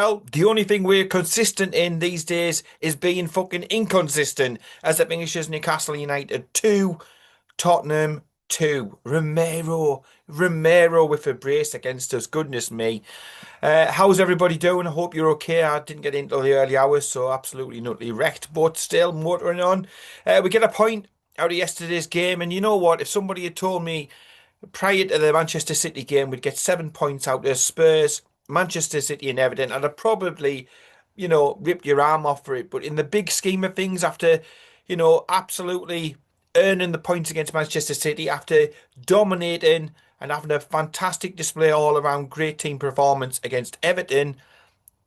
Well, the only thing we're consistent in these days is being fucking inconsistent as it finishes Newcastle United 2, Tottenham 2. Romero with a brace against us. Goodness me. How's everybody doing? I hope you're okay. I didn't get into the early hours, so absolutely nutty wrecked, but still motoring on. We get a point out of yesterday's game, and you know what? If somebody had told me prior to the Manchester City game, we'd get 7 points out of Spurs, Manchester City, and Everton. And I'd probably, rip your arm off for it. But in the big scheme of things, after, absolutely earning the points against Manchester City, after dominating and having a fantastic display all around, great team performance against Everton,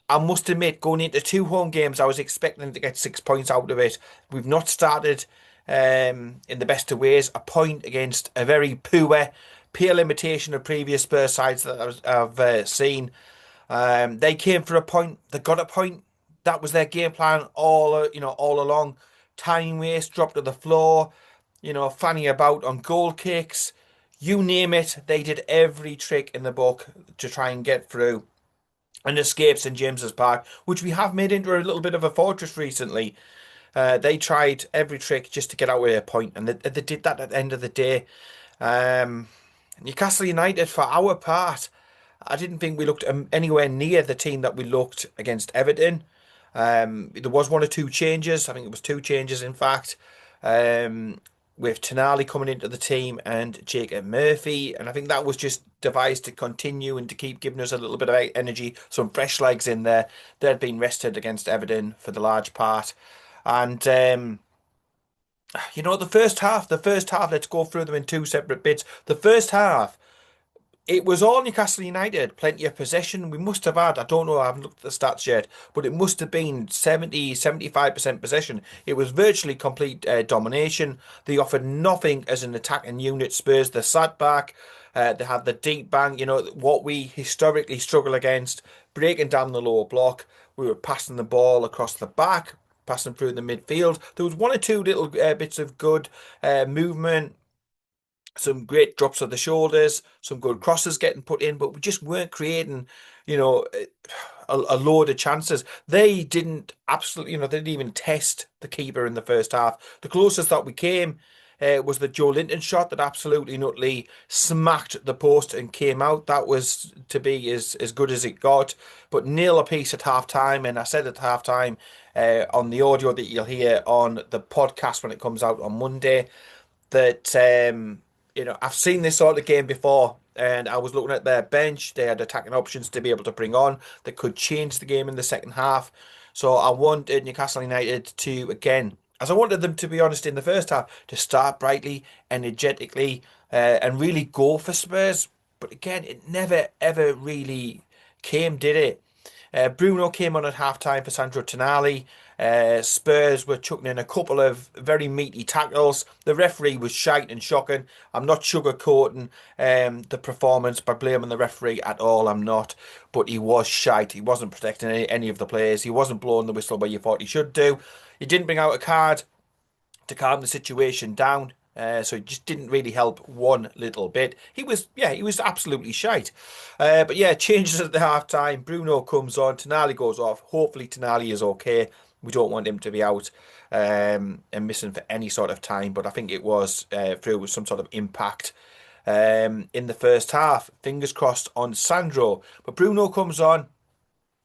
I must admit, going into two home games, I was expecting to get 6 points out of it. We've not started in the best of ways. A point against a very poor, pale imitation of previous Spurs sides that I've seen. They came for a point. They got a point. That was their game plan all along. Time waste, drop to the floor, fanning about on goal kicks. You name it, they did every trick in the book to try and get through and escape St James's Park, which we have made into a little bit of a fortress recently. They tried every trick just to get out with a point, and they did that at the end of the day. Um, Newcastle United, for our part, I didn't think we looked anywhere near the team that we looked against Everton. There was one or two changes. I think it was two changes, in fact, with Tonali coming into the team and Jacob Murphy. And I think that was just devised to continue and to keep giving us a little bit of energy, some fresh legs in there. They'd been rested against Everton for the large part. And the first half, let's go through them in two separate bits. The first half, it was all Newcastle United, plenty of possession. We must have had, I don't know, I haven't looked at the stats yet, but it must have been 75% possession. It was virtually complete domination. They offered nothing as an attacking unit. Spurs, they sat back. They had the deep bang, what we historically struggle against, breaking down the lower block. We were passing the ball across the back, passing through the midfield. There was one or two little bits of good movement, some great drops of the shoulders, some good crosses getting put in, but we just weren't creating, a load of chances. They didn't absolutely, they didn't even test the keeper in the first half. The closest that we came was the Joe Linton shot that absolutely nutly smacked the post and came out. That was to be as good as it got. But nil apiece at half time, and I said at half time on the audio that you'll hear on the podcast when it comes out on Monday that I've seen this sort of game before, and I was looking at their bench. They had attacking options to be able to bring on that could change the game in the second half. So I wanted Newcastle United to, again, as I wanted them to be honest in the first half, to start brightly, energetically, and really go for Spurs. But again, it never ever really came, did it? Bruno came on at half time for Sandro Tonali. Spurs were chucking in a couple of very meaty tackles. The referee was shite and shocking. I'm not sugarcoating the performance by blaming the referee at all. I'm not. But he was shite. He wasn't protecting any of the players. He wasn't blowing the whistle where you thought he should do. He didn't bring out a card to calm the situation down. So it just didn't really help one little bit. He was absolutely shite. But yeah, changes at the half time. Bruno comes on. Tonali goes off. Hopefully Tonali is okay. We don't want him to be out and missing for any sort of time. But I think it was through some sort of impact in the first half. Fingers crossed on Sandro. But Bruno comes on.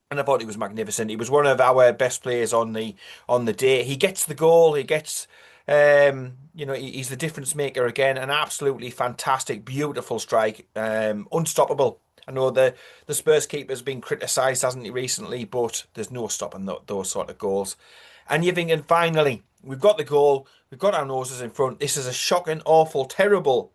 And I thought he was magnificent. He was one of our best players on the day. He gets the goal. He gets, he's the difference maker again. An absolutely fantastic, beautiful strike. Unstoppable. I know the Spurs keeper's been criticised, hasn't he, recently? But there's no stopping those sort of goals. And you're thinking, finally, we've got the goal. We've got our noses in front. This is a shocking, awful, terrible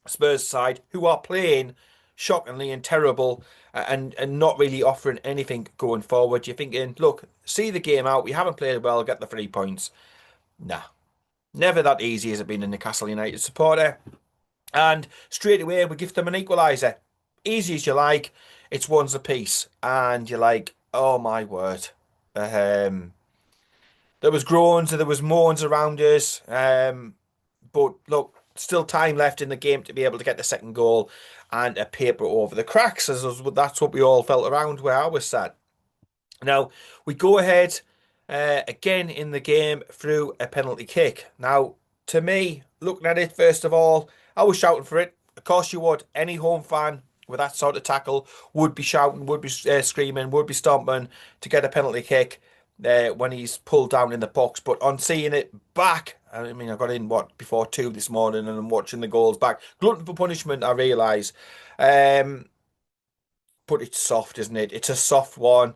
Spurs side who are playing shockingly and terrible and not really offering anything going forward. You're thinking, look, see the game out. We haven't played well. Get the 3 points. Nah, never that easy as it been a Newcastle United supporter. And straight away, we give them an equaliser. Easy as you like. It's ones apiece. And you're like, oh my word. There was groans and there was moans around us. But look, still time left in the game to be able to get the second goal and a paper over the cracks. As that's what we all felt around where I was sat. Now, we go ahead again in the game through a penalty kick. Now, to me, looking at it, first of all, I was shouting for it. Of course you would. Any home fan with that sort of tackle would be shouting, would be screaming, would be stomping to get a penalty kick when he's pulled down in the box. But on seeing it back, I mean, I got in, what, before 2 this morning and I'm watching the goals back. Glutton for punishment, I realise. Um, but it's soft, isn't it? It's a soft one.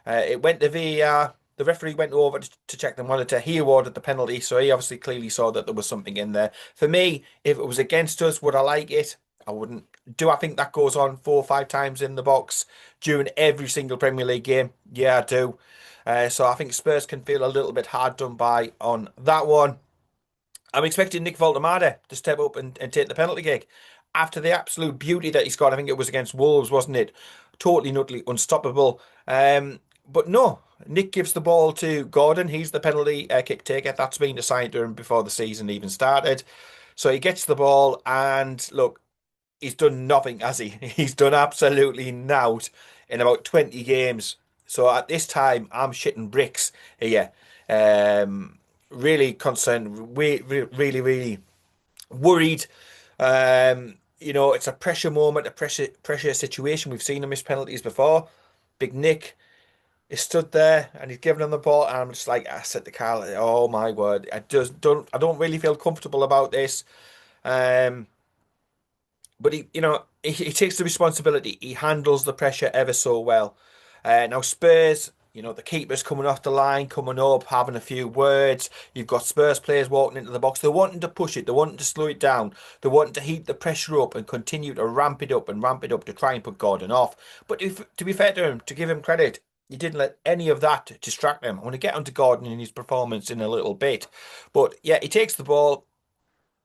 It went to VAR. The referee went over to check the monitor. He awarded the penalty, so he obviously clearly saw that there was something in there. For me, if it was against us, would I like it? I wouldn't. Do I think that goes on 4 or 5 times in the box during every single Premier League game? Yeah, I do. So I think Spurs can feel a little bit hard done by on that one. I'm expecting Nick Voltemade to step up and take the penalty kick after the absolute beauty that he's got. I think it was against Wolves, wasn't it? Totally, nutty, unstoppable. But no, Nick gives the ball to Gordon. He's the penalty kick taker. That's been assigned to him before the season even started. So he gets the ball, and look, he's done nothing, has he? He's done absolutely nought in about 20 games. So at this time, I'm shitting bricks here. Really concerned, really, really worried. It's a pressure moment, a pressure situation. We've seen him miss penalties before. Big Nick is stood there and he's giving him the ball, and I'm just like, I said to Carl, oh my word, I don't really feel comfortable about this. Um, but he takes the responsibility. He handles the pressure ever so well. Now Spurs, the keeper's coming off the line, coming up, having a few words. You've got Spurs players walking into the box. They're wanting to push it. They're wanting to slow it down. They're wanting to heat the pressure up and continue to ramp it up and ramp it up to try and put Gordon off. But to be fair to him, to give him credit, he didn't let any of that distract him. I want to get onto Gordon and his performance in a little bit. But yeah, he takes the ball.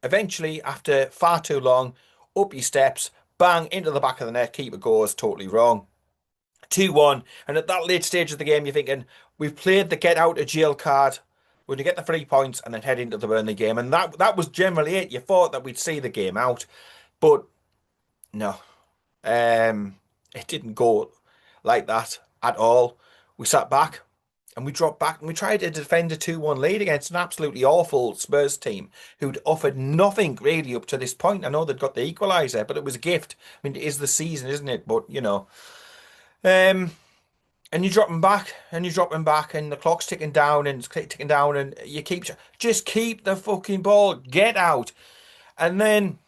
Eventually, after far too long, up he steps, bang, into the back of the net. Keeper goes totally wrong. 2-1. And at that late stage of the game, you're thinking, we've played the get out of jail card. We're going to get the 3 points and then head into the Burnley game. And that was generally it. You thought that we'd see the game out. But no, it didn't go like that at all. We sat back and we dropped back and we tried to defend a 2-1 lead against an absolutely awful Spurs team who'd offered nothing really up to this point. I know they'd got the equaliser, but it was a gift. I mean, it is the season, isn't it? But, um, and you drop them back and you drop them back and the clock's ticking down and it's ticking down and you just keep the fucking ball, get out. And then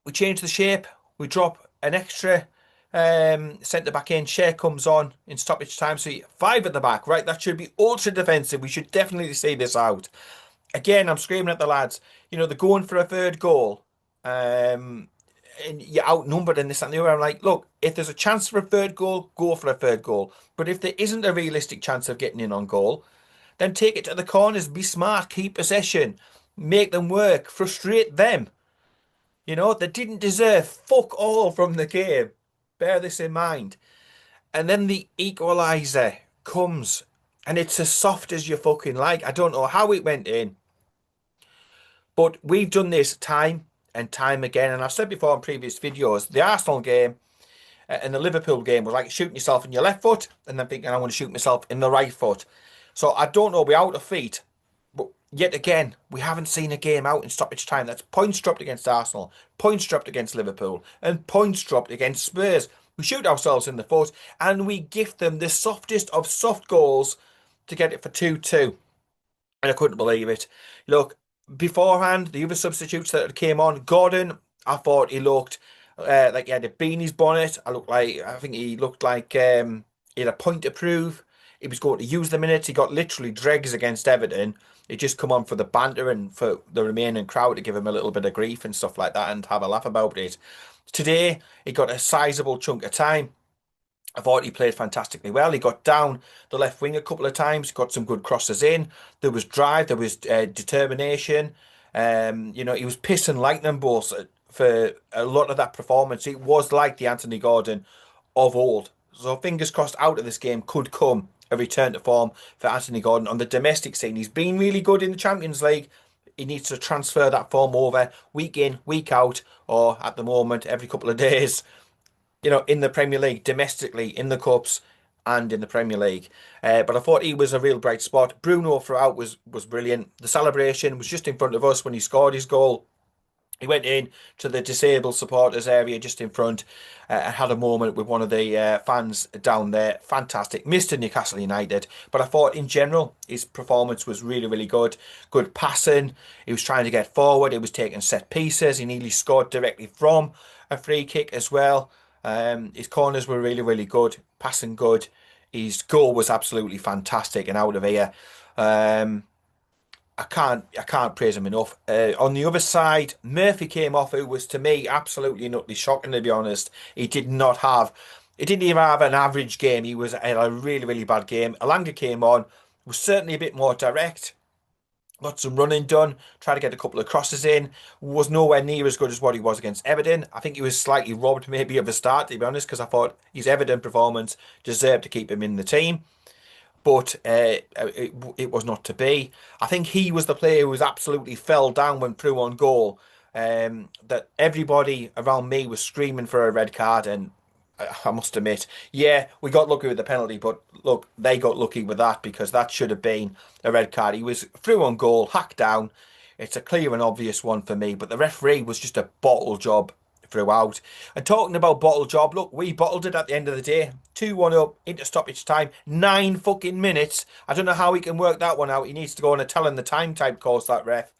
we change the shape. We drop an extra centre back in. Shea comes on in stoppage time. So 5 at the back, right? That should be ultra defensive. We should definitely see this out. Again, I'm screaming at the lads. They're going for a third goal. And you're outnumbered in this and the other. I'm like, look, if there's a chance for a third goal, go for a third goal. But if there isn't a realistic chance of getting in on goal, then take it to the corners. Be smart. Keep possession. Make them work. Frustrate them. They didn't deserve fuck all from the game. Bear this in mind. And then the equaliser comes, and it's as soft as you fucking like. I don't know how it went in, but we've done this time and time again. And I've said before in previous videos, the Arsenal game and the Liverpool game was like shooting yourself in your left foot and then thinking, I want to shoot myself in the right foot. So I don't know, we're out of feet. But yet again, we haven't seen a game out in stoppage time. That's points dropped against Arsenal, points dropped against Liverpool, and points dropped against Spurs. We shoot ourselves in the foot and we gift them the softest of soft goals to get it for 2-2. And I couldn't believe it. Look, beforehand, the other substitutes that came on, Gordon, I thought he looked like he had a beanie's bonnet. I think he looked like he had a point to prove. He was going to use the minutes. He got literally dregs against Everton. He just come on for the banter and for the remaining crowd to give him a little bit of grief and stuff like that and have a laugh about it. Today, he got a sizable chunk of time. I thought he played fantastically well. He got down the left wing a couple of times, got some good crosses in. There was drive, there was determination. He was pissing lightning bolts for a lot of that performance. It was like the Anthony Gordon of old. So fingers crossed out of this game could come a return to form for Anthony Gordon on the domestic scene. He's been really good in the Champions League. He needs to transfer that form over week in, week out, or at the moment, every couple of days in the Premier League, domestically, in the Cups. and in the Premier League. But I thought he was a real bright spot. Bruno throughout was brilliant. The celebration was just in front of us when he scored his goal. He went in to the disabled supporters area just in front and had a moment with one of the fans down there. Fantastic. Mr. Newcastle United. But I thought in general his performance was really, really good. Good passing. He was trying to get forward. He was taking set pieces. He nearly scored directly from a free kick as well. His corners were really, really good. Passing good. His goal was absolutely fantastic and out of here. Um, I can't praise him enough. On the other side, Murphy came off, who was to me absolutely and utterly shocking, to be honest. He didn't even have an average game. He was had a really, really bad game. Alanga came on, was certainly a bit more direct. Got some running done, tried to get a couple of crosses in, was nowhere near as good as what he was against Everton. I think he was slightly robbed maybe of a start, to be honest, because I thought his Everton performance deserved to keep him in the team, but it was not to be. I think he was the player who was absolutely fell down when through on goal. That everybody around me was screaming for a red card, and I must admit, yeah, we got lucky with the penalty, but look, they got lucky with that because that should have been a red card. He was through on goal, hacked down. It's a clear and obvious one for me, but the referee was just a bottle job throughout. And talking about bottle job, look, we bottled it at the end of the day. 2-1 up into stoppage time. 9 fucking minutes. I don't know how he can work that one out. He needs to go on a telling the time type course, that ref.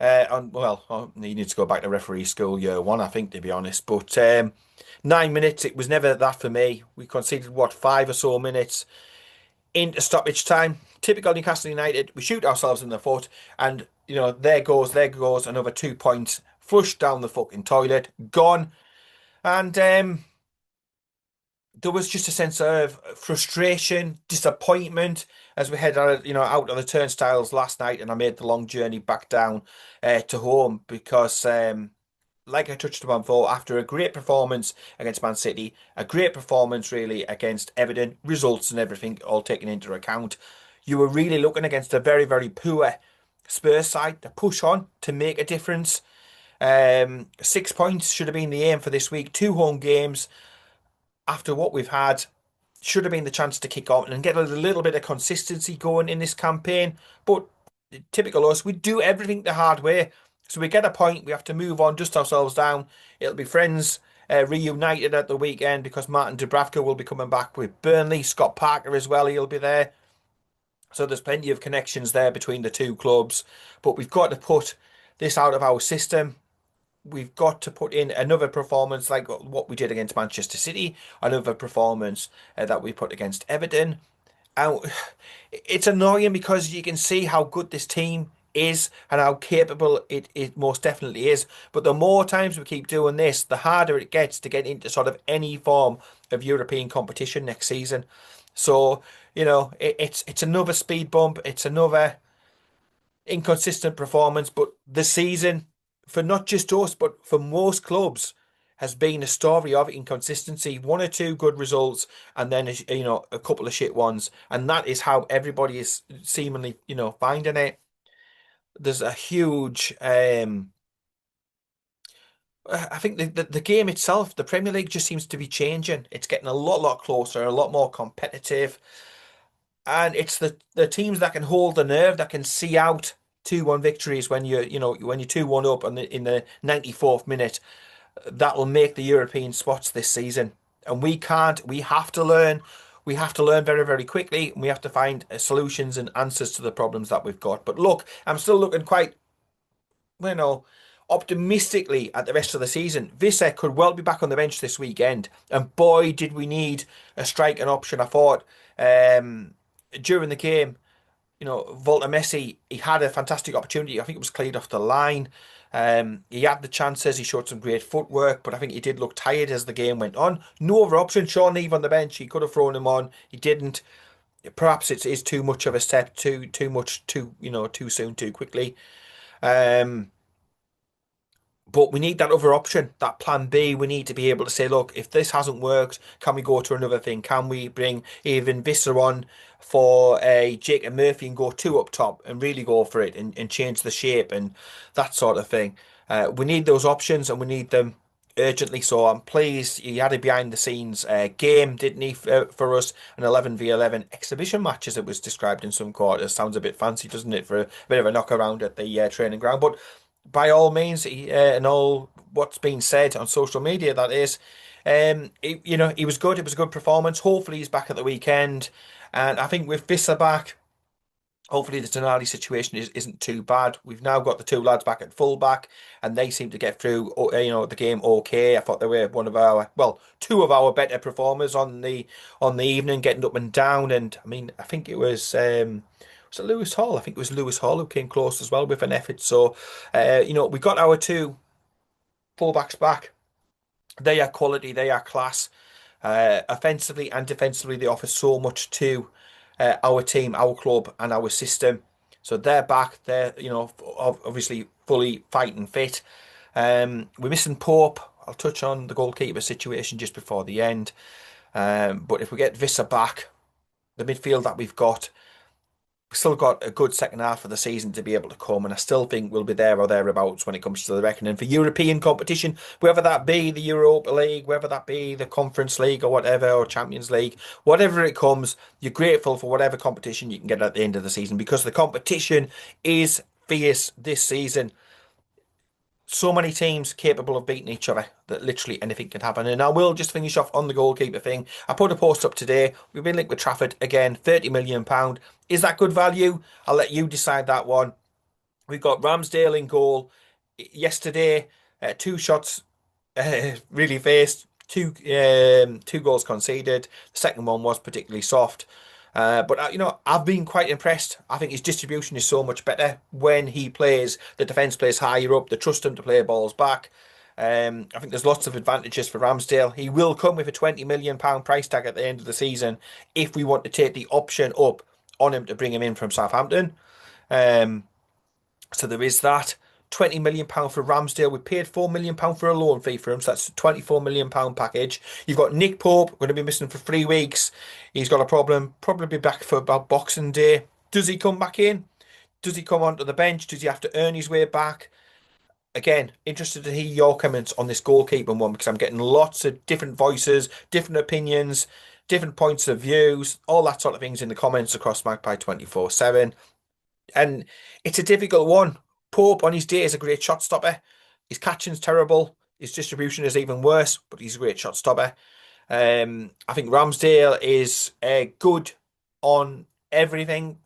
He needs to go back to referee school year one, I think, to be honest. But 9 minutes, it was never that for me. We conceded, what, 5 or so minutes into stoppage time. Typical Newcastle United. We shoot ourselves in the foot, and there goes another 2 points flushed down the fucking toilet, gone. And there was just a sense of frustration, disappointment as we head out, out of the turnstiles last night, and I made the long journey back down to home because, like I touched upon before, after a great performance against Man City, a great performance really against Everton, results and everything all taken into account, you were really looking against a very, very poor Spurs side to push on to make a difference. 6 points should have been the aim for this week. 2 home games after what we've had should have been the chance to kick on and get a little bit of consistency going in this campaign. But typical us, we do everything the hard way. So we get a point, we have to move on, dust ourselves down. It'll be friends reunited at the weekend because Martin Dubravka will be coming back with Burnley. Scott Parker as well, he'll be there. So there's plenty of connections there between the two clubs. But we've got to put this out of our system. We've got to put in another performance like what we did against Manchester City, another performance that we put against Everton. And it's annoying because you can see how good this team is and how capable it most definitely is. But the more times we keep doing this, the harder it gets to get into sort of any form of European competition next season. So, it's another speed bump. It's another inconsistent performance, but the season for not just us, but for most clubs has been a story of inconsistency. One or two good results, and then a couple of shit ones, and that is how everybody is seemingly finding it. There's a huge. I think the game itself, the Premier League, just seems to be changing. It's getting a lot closer, a lot more competitive. And it's the teams that can hold the nerve, that can see out 2-1 victories when you're 2-1 up in the 94th minute, that'll make the European spots this season. And we can't. We have to learn. We have to learn very, very quickly. And we have to find solutions and answers to the problems that we've got. But look, I'm still looking quite, optimistically at the rest of the season. Vissa could well be back on the bench this weekend. And boy, did we need a striking option. I thought during the game, Volta Messi, he had a fantastic opportunity. I think it was cleared off the line. He had the chances. He showed some great footwork, but I think he did look tired as the game went on. No other option. Sean Eve on the bench. He could have thrown him on. He didn't. Perhaps it is too much of a step, too much, too soon, too quickly. But we need that other option, that plan B. We need to be able to say, look, if this hasn't worked, can we go to another thing? Can we bring even Visser on for a Jacob Murphy and go two up top and really go for it and change the shape and that sort of thing? We need those options and we need them urgently. So I'm pleased he had a behind the scenes game, didn't he, for us? An 11v11 exhibition match, as it was described in some quarters. Sounds a bit fancy, doesn't it, for a bit of a knock around at the training ground? But by all means, and all what's been said on social media, that is, he was good. It was a good performance. Hopefully, he's back at the weekend. And I think with Visser back, hopefully the Tonali situation isn't too bad. We've now got the two lads back at fullback, and they seem to get through, the game okay. I thought they were one of our, well, two of our better performers on the evening, getting up and down. And I mean, I think it was it Lewis Hall? I think it was Lewis Hall who came close as well with an effort. So, we got our two fullbacks back. They are quality, they are class. Offensively and defensively, they offer so much to our team, our club, and our system. So they're back. They're, obviously fully fighting fit. We're missing Pope. I'll touch on the goalkeeper situation just before the end. But if we get Visser back, the midfield that we've got, we've still got a good second half of the season to be able to come, and I still think we'll be there or thereabouts when it comes to the reckoning for European competition, whether that be the Europa League, whether that be the Conference League or whatever, or Champions League, whatever it comes, you're grateful for whatever competition you can get at the end of the season because the competition is fierce this season. So many teams capable of beating each other that literally anything can happen. And I will just finish off on the goalkeeper thing. I put a post up today. We've been linked with Trafford again, £30 million. Is that good value? I'll let you decide that one. We've got Ramsdale in goal yesterday. Two shots really faced. Two goals conceded. The second one was particularly soft. But I've been quite impressed. I think his distribution is so much better when he plays. The defence plays higher up. They trust him to play balls back. I think there's lots of advantages for Ramsdale. He will come with a £20 million price tag at the end of the season if we want to take the option up on him to bring him in from Southampton. Um, so there is that. £20 million for Ramsdale. We paid £4 million for a loan fee for him, so that's a £24 million package. You've got Nick Pope, going to be missing for 3 weeks. He's got a problem, probably be back for about Boxing Day. Does he come back in? Does he come onto the bench? Does he have to earn his way back? Again, interested to hear your comments on this goalkeeping one because I'm getting lots of different voices, different opinions, different points of views, all that sort of things in the comments across Magpie 24/7. And it's a difficult one. Pope on his day is a great shot stopper. His catching's terrible. His distribution is even worse, but he's a great shot stopper. I think Ramsdale is good on everything.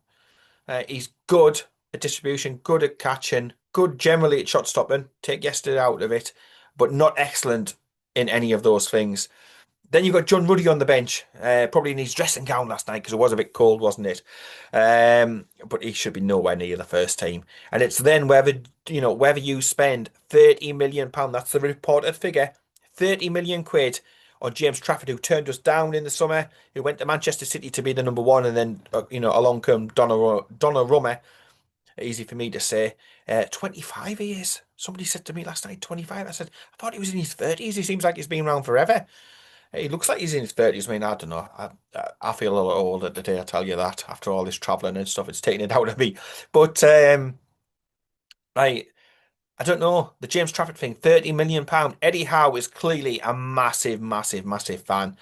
He's good at distribution, good at catching, good generally at shot stopping. Take yesterday out of it, but not excellent in any of those things. Then you've got John Ruddy on the bench, probably in his dressing gown last night because it was a bit cold, wasn't it? But he should be nowhere near the first team. And it's then whether you spend £30 million, that's the reported figure, 30 million quid on James Trafford, who turned us down in the summer, who went to Manchester City to be the number one, and then along come Donnarumma. Easy for me to say. 25 he is. Somebody said to me last night, 25. I said, I thought he was in his 30s. He seems like he's been around forever. He looks like he's in his 30s. I mean, I don't know. I feel a little older today, I tell you that, after all this travelling and stuff. It's taking it out of me. But I I don't know. The James Trafford thing, £30 million. Eddie Howe is clearly a massive, massive, massive fan.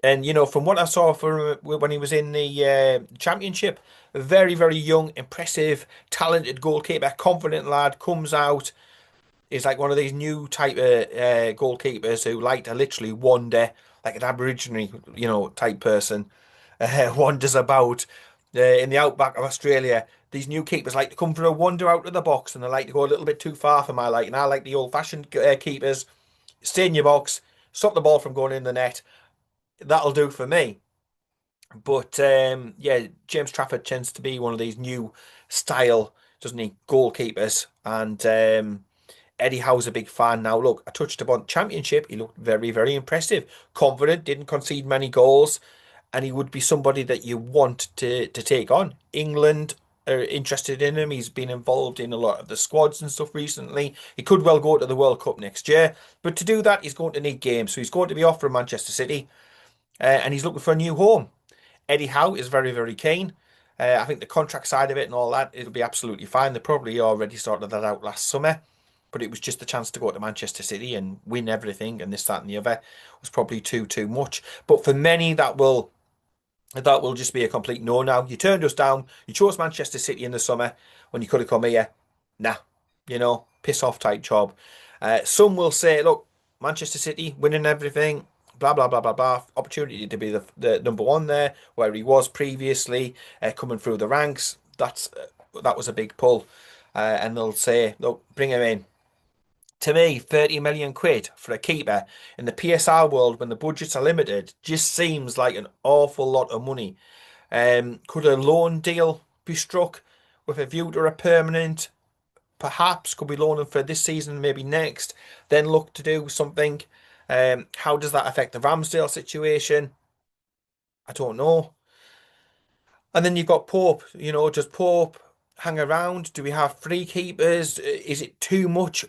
And from what I saw for when he was in the championship, very, very young, impressive, talented goalkeeper, confident lad, comes out. Is like one of these new type of goalkeepers who like to literally wander, like an Aborigine, type person, wanders about in the outback of Australia. These new keepers like to come for a wander out of the box, and they like to go a little bit too far for my liking. I like the old-fashioned keepers. Stay in your box, stop the ball from going in the net. That'll do for me. But yeah, James Trafford tends to be one of these new style, doesn't he, goalkeepers, and Eddie Howe's a big fan now. Look, I touched upon Championship. He looked very, very impressive. Confident, didn't concede many goals, and he would be somebody that you want to take on. England are interested in him. He's been involved in a lot of the squads and stuff recently. He could well go to the World Cup next year, but to do that, he's going to need games. So he's going to be off from Manchester City, and he's looking for a new home. Eddie Howe is very, very keen. I think the contract side of it and all that, it'll be absolutely fine. They probably already sorted that out last summer. but it was just the chance to go to Manchester City and win everything and this, that, and the other was probably too much. But for many, that will just be a complete no now. You turned us down. You chose Manchester City in the summer when you could have come here. Nah, piss off type job. Some will say, look, Manchester City winning everything, blah, blah, blah, blah, blah. Opportunity to be the number one there, where he was previously, coming through the ranks. That was a big pull. And they'll say, look, bring him in. To me, 30 million quid for a keeper in the PSR world when the budgets are limited just seems like an awful lot of money. Could a loan deal be struck with a view to a permanent? Perhaps could we loan him for this season, maybe next, then look to do something. How does that affect the Ramsdale situation? I don't know. And then you've got Pope. Does Pope hang around? Do we have three keepers? Is it too much?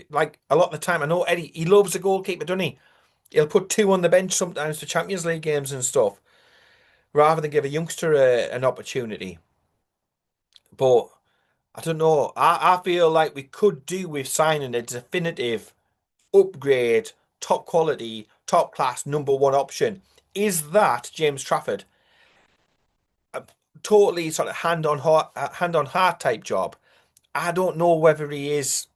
Like a lot of the time, I know Eddie, he loves a goalkeeper, doesn't he? He'll put two on the bench sometimes for Champions League games and stuff, rather than give a youngster an opportunity. But I don't know. I feel like we could do with signing a definitive upgrade, top quality, top class number one option. Is that James Trafford? A totally sort of hand on heart type job. I don't know whether he is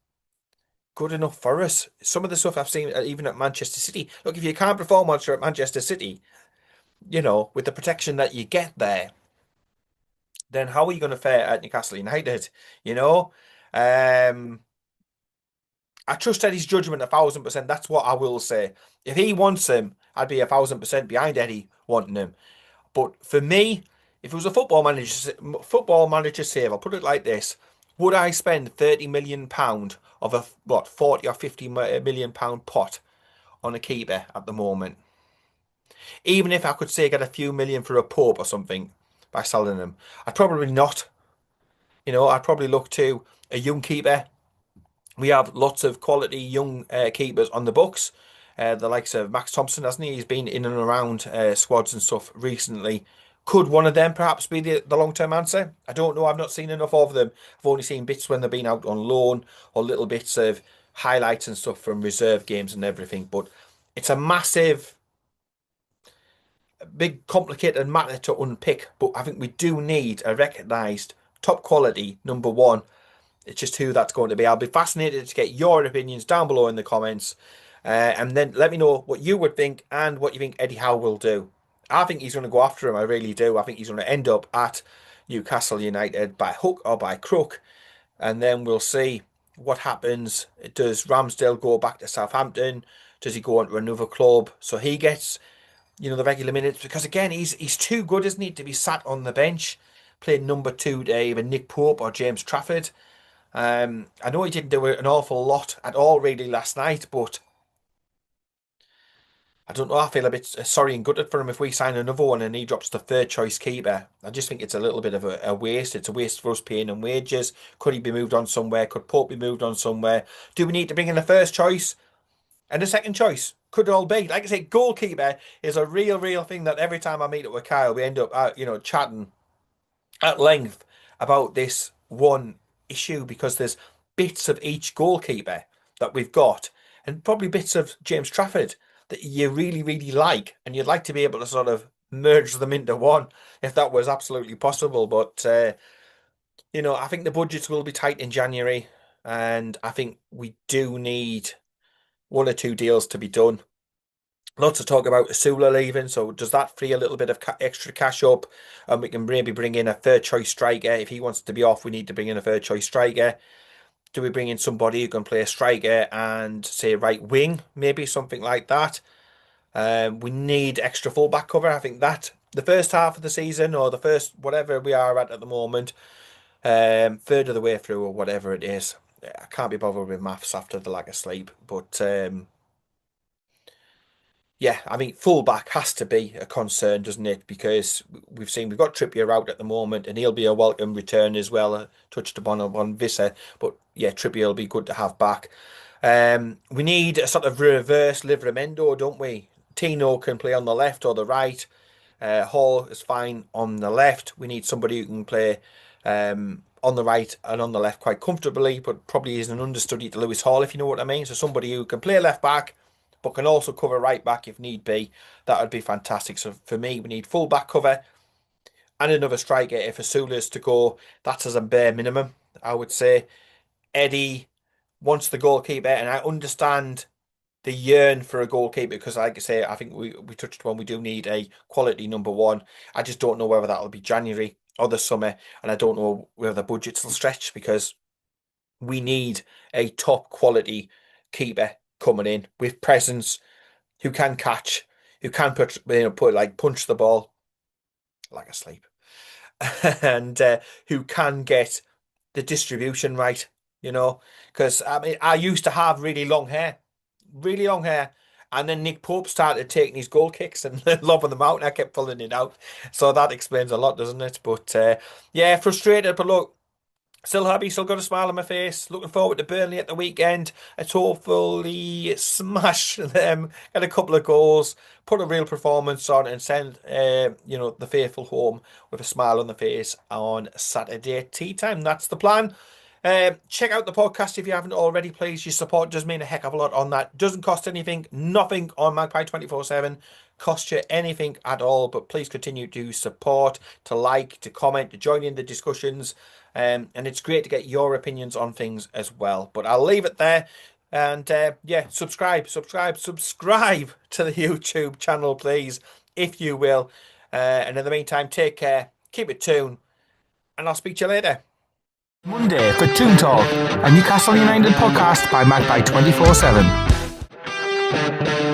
good enough for us. Some of the stuff I've seen, even at Manchester City. Look, if you can't perform at Manchester City, with the protection that you get there, then how are you going to fare at Newcastle United? You know, um, I trust Eddie's judgment 1,000%. That's what I will say. If he wants him, I'd be 1,000% behind Eddie wanting him. But for me, if it was a football manager save, I'll put it like this: would I spend 30 million pound of a 40 or 50 million pound pot on a keeper at the moment? Even if I could say get a few million for a Pope or something by selling him, I'd probably not. I'd probably look to a young keeper. We have lots of quality young keepers on the books. The likes of Max Thompson, hasn't he? He's been in and around squads and stuff recently. Could one of them perhaps be the long-term answer? I don't know. I've not seen enough of them. I've only seen bits when they've been out on loan or little bits of highlights and stuff from reserve games and everything. But it's a massive, big, complicated matter to unpick. But I think we do need a recognised top quality number one. It's just who that's going to be. I'll be fascinated to get your opinions down below in the comments. And then let me know what you would think and what you think Eddie Howe will do. I think he's going to go after him. I really do. I think he's going to end up at Newcastle United by hook or by crook. And then we'll see what happens. Does Ramsdale go back to Southampton? Does he go on to another club? So he gets, the regular minutes. Because again, he's too good, isn't he, to be sat on the bench playing number two to either Nick Pope or James Trafford. I know he didn't do an awful lot at all really last night, but I don't know. I feel a bit sorry and gutted for him if we sign another one and he drops the third choice keeper. I just think it's a little bit of a waste. It's a waste for us paying him wages. Could he be moved on somewhere? Could Pope be moved on somewhere? Do we need to bring in a first choice and a second choice? Could it all be? Like I say, goalkeeper is a real thing that every time I meet up with Kyle, we end up, chatting at length about this one issue because there's bits of each goalkeeper that we've got and probably bits of James Trafford that you really like and you'd like to be able to sort of merge them into one if that was absolutely possible. But I think the budgets will be tight in January and I think we do need one or two deals to be done. Lots of talk about Asula leaving, so does that free a little bit of extra cash up? And we can maybe bring in a third choice striker. If he wants to be off, we need to bring in a third choice striker. Do we bring in somebody who can play a striker and say right wing, maybe something like that? We need extra fullback cover. I think that the first half of the season or the first whatever we are at the moment, third of the way through or whatever it is. I can't be bothered with maths after the lack of sleep, but yeah, I mean, fullback has to be a concern, doesn't it? Because we've got Trippier out at the moment, and he'll be a welcome return as well. Touched upon on Visser, but yeah, Trippier will be good to have back. We need a sort of reverse Livramento, don't we? Tino can play on the left or the right. Hall is fine on the left. We need somebody who can play on the right and on the left quite comfortably, but probably is an understudy to Lewis Hall, if you know what I mean. So somebody who can play left back, but can also cover right back if need be. That would be fantastic. So for me, we need full back cover and another striker. If Asula's to go, that's as a bare minimum, I would say. Eddie wants the goalkeeper, and I understand the yearn for a goalkeeper because, like I say, I think we touched on we do need a quality number one. I just don't know whether that'll be January or the summer, and I don't know whether the budgets will stretch because we need a top quality keeper coming in with presence who can catch, who can put like punch the ball like asleep, and who can get the distribution right. Because I mean, I used to have really long hair. And then Nick Pope started taking his goal kicks and lobbing them out, and I kept pulling it out. So that explains a lot, doesn't it? But yeah, frustrated. But look, still happy, still got a smile on my face. Looking forward to Burnley at the weekend. Let's hopefully smash them, get a couple of goals, put a real performance on, and send the faithful home with a smile on the face on Saturday tea time. That's the plan. Check out the podcast if you haven't already, please. Your support does mean a heck of a lot on that. Doesn't cost anything, nothing on Magpie 24/7 cost you anything at all, but please continue to support, to like, to comment, to join in the discussions. And it's great to get your opinions on things as well. But I'll leave it there. And yeah, subscribe to the YouTube channel, please, if you will. And in the meantime, take care, keep it tuned, and I'll speak to you later. Monday for Toon Talk, a Newcastle United podcast by Magpie 24/7.